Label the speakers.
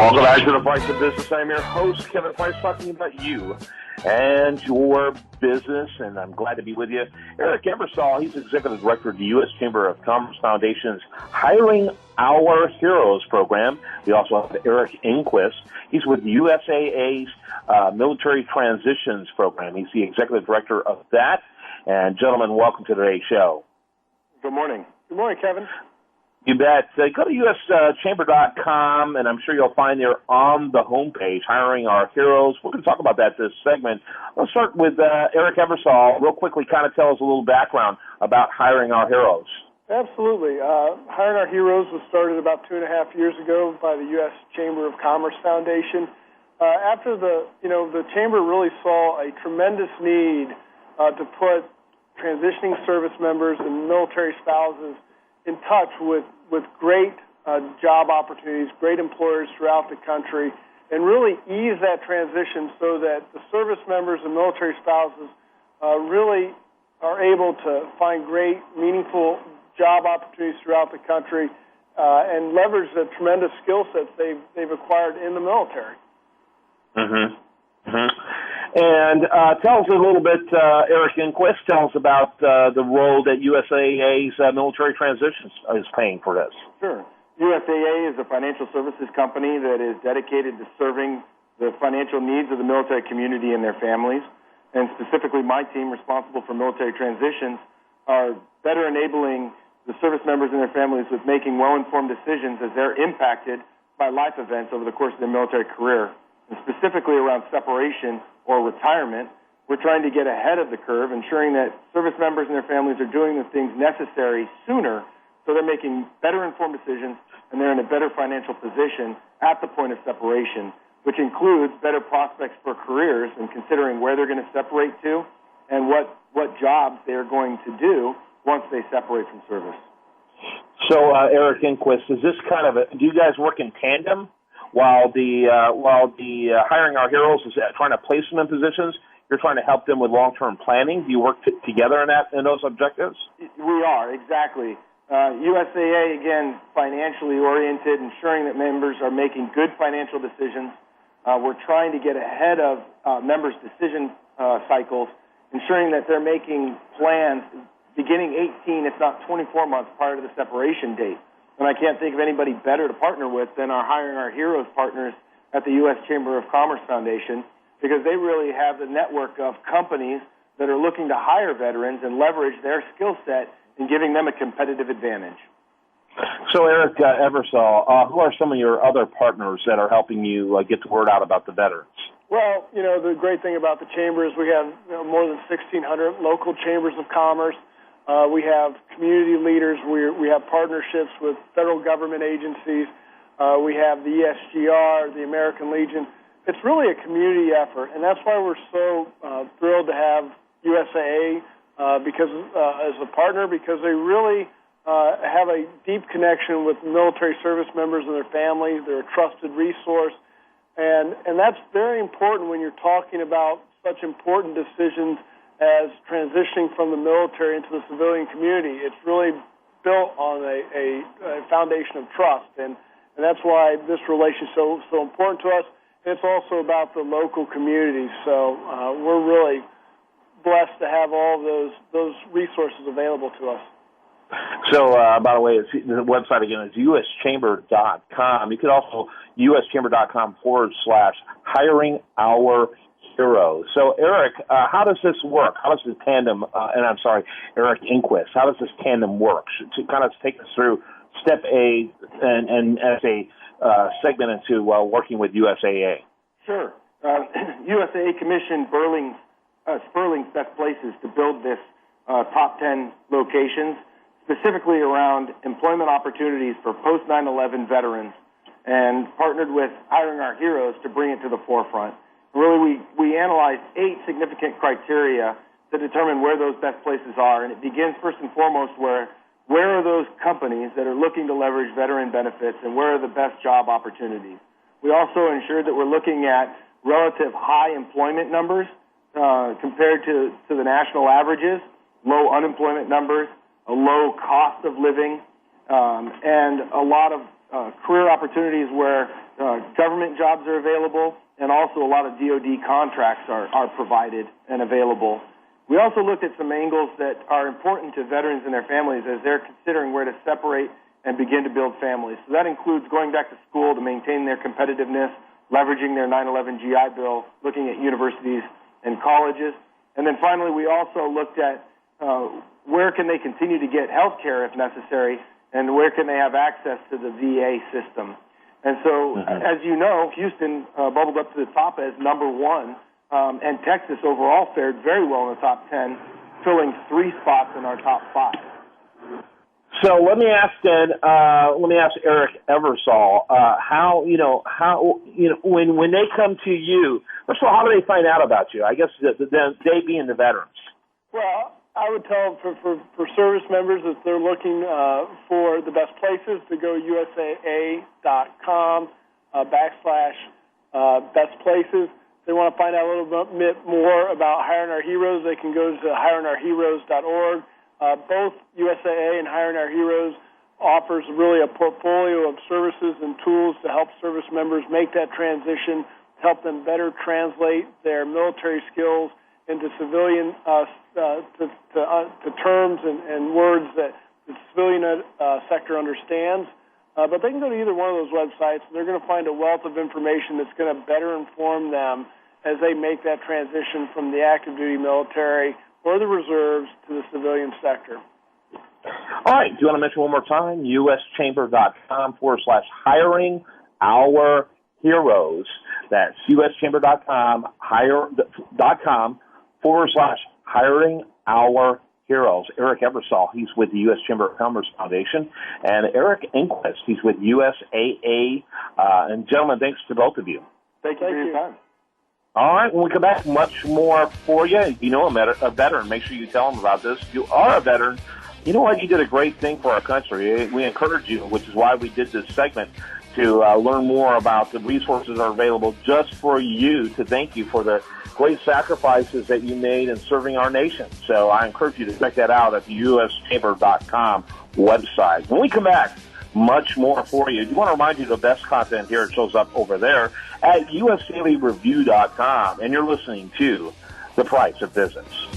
Speaker 1: Welcome back to the Price of Business. I'm your host, Kevin Price, talking about you and your business, and I'm glad to be with you. Eric Eversole, he's Executive Director of the U.S. Chamber of Commerce Foundation's Hiring Our Heroes program. We also have Eric Engquist. He's with USAA's Military Transitions program. He's the Executive Director of that. And, gentlemen, welcome to today's show.
Speaker 2: Good morning.
Speaker 3: Good morning, Kevin.
Speaker 1: You bet. Go to uschamber.com, and I'm sure you'll find there on the homepage, Hiring Our Heroes. We're going to talk about that this segment. Let's start with Eric Eversole. Real quickly, kind of tell us a little background about Hiring Our Heroes.
Speaker 3: Absolutely. Hiring Our Heroes was started about 2.5 years ago by the U.S. Chamber of Commerce Foundation. After the Chamber really saw a tremendous need to put transitioning service members and military spouses in touch with great job opportunities, great employers throughout the country, and really ease that transition so that the service members and military spouses really are able to find great, meaningful job opportunities throughout the country and leverage the tremendous skill sets they've acquired in the military.
Speaker 1: And tell us a little bit, Eric Engquist, tell us about the role that USAA's Military Transitions is playing for this.
Speaker 2: Sure. USAA is a financial services company that is dedicated to serving the financial needs of the military community and their families. And specifically, my team responsible for military transitions are better enabling the service members and their families with making well-informed decisions as they're impacted by life events over the course of their military career. And specifically around separation or retirement, we're trying to get ahead of the curve, ensuring that service members and their families are doing the things necessary sooner so they're making better informed decisions and they're in a better financial position at the point of separation, which includes better prospects for careers and considering where they're going to separate to and what jobs they're going to do once they separate from service.
Speaker 1: So, Eric Engquist, is this kind of do you guys work in tandem? While the Hiring Our Heroes is trying to place them in positions, you're trying to help them with long-term planning. Do you work together in those objectives?
Speaker 2: We are, exactly. USAA, again, financially oriented, ensuring that members are making good financial decisions. We're trying to get ahead of members' decision cycles, ensuring that they're making plans beginning 18, if not 24 months prior to the separation date. And I can't think of anybody better to partner with than our Hiring Our Heroes partners at the U.S. Chamber of Commerce Foundation, because they really have the network of companies that are looking to hire veterans and leverage their skill set in giving them a competitive advantage.
Speaker 1: So, Eric Eversole, who are some of your other partners that are helping you get the word out about the veterans?
Speaker 3: Well, the great thing about the Chamber is we have more than 1,600 local chambers of commerce. We have community leaders. We have partnerships with federal government agencies. We have the ESGR, the American Legion. It's really a community effort, and that's why we're so thrilled to have USAA as a partner, because they really have a deep connection with military service members and their families. They're a trusted resource, and that's very important when you're talking about such important decisions as transitioning from the military into the civilian community. It's really built on a foundation of trust, and that's why this relationship is so important to us. And it's also about the local communities, so we're really blessed to have all those resources available to us.
Speaker 1: So, by the way, the website again is uschamber.com. You could also uschamber.com/hiring our heroes. So, Eric, how does this work? How does the tandem, Eric Engquist, how does this tandem work? To kind of take us through step A and as a segment into working with USAA.
Speaker 2: Sure. USAA commissioned Sperling's Best Places to build this top 10 locations, specifically around employment opportunities for post 9/11 veterans, and partnered with Hiring Our Heroes to bring it to the forefront. Really, we analyzed 8 significant criteria to determine where those best places are, and it begins first and foremost where are those companies that are looking to leverage veteran benefits and where are the best job opportunities. We also ensured that we're looking at relative high employment numbers compared to the national averages, low unemployment numbers, a low cost of living, and a lot of career opportunities where government jobs are available, and also a lot of DoD contracts are provided and available. We also looked at some angles that are important to veterans and their families as they're considering where to separate and begin to build families. So that includes going back to school to maintain their competitiveness, leveraging their 9/11 GI Bill, looking at universities and colleges. And then finally, we also looked at where can they continue to get health care if necessary, and where can they have access to the VA system. And so, as you know, Houston bubbled up to the top as number one, and Texas overall fared very well in the top 10, filling 3 spots in our top 5.
Speaker 1: So let me ask Eric Eversole, when they come to you, first of all, how do they find out about you? I guess they being the veterans.
Speaker 3: Well, I would tell for service members if they're looking for the best places to go USAA.com /best places. If they want to find out a little bit more about Hiring Our Heroes, they can go to hiringourheroes.org. Both USAA and Hiring Our Heroes offers really a portfolio of services and tools to help service members make that transition, help them better translate their military skills into civilian to terms and words that the civilian sector understands. But they can go to either one of those websites, and they're going to find a wealth of information that's going to better inform them as they make that transition from the active duty military or the reserves to the civilian sector.
Speaker 1: All right. Do you want to mention one more time? uschamber.com /hiring our heroes. That's uschamber.com /hiring our heroes. Eric Eversole, he's with the U.S. Chamber of Commerce Foundation, and Eric Engquist, he's with USAA. And gentlemen, thanks to both of you.
Speaker 2: Thank you for your time.
Speaker 1: All right, when we come back, much more for you. You know a veteran. Make sure you tell them about this. You are a veteran. You know what? You did a great thing for our country. We encourage you, which is why we did this segment, to learn more about the resources that are available just for you, to thank you for the great sacrifices that you made in serving our nation. So I encourage you to check that out at the uschamber.com website. When we come back, much more for you. We want to remind you the best content here. It shows up over there at usdailyreview.com, and you're listening to The Price of Business.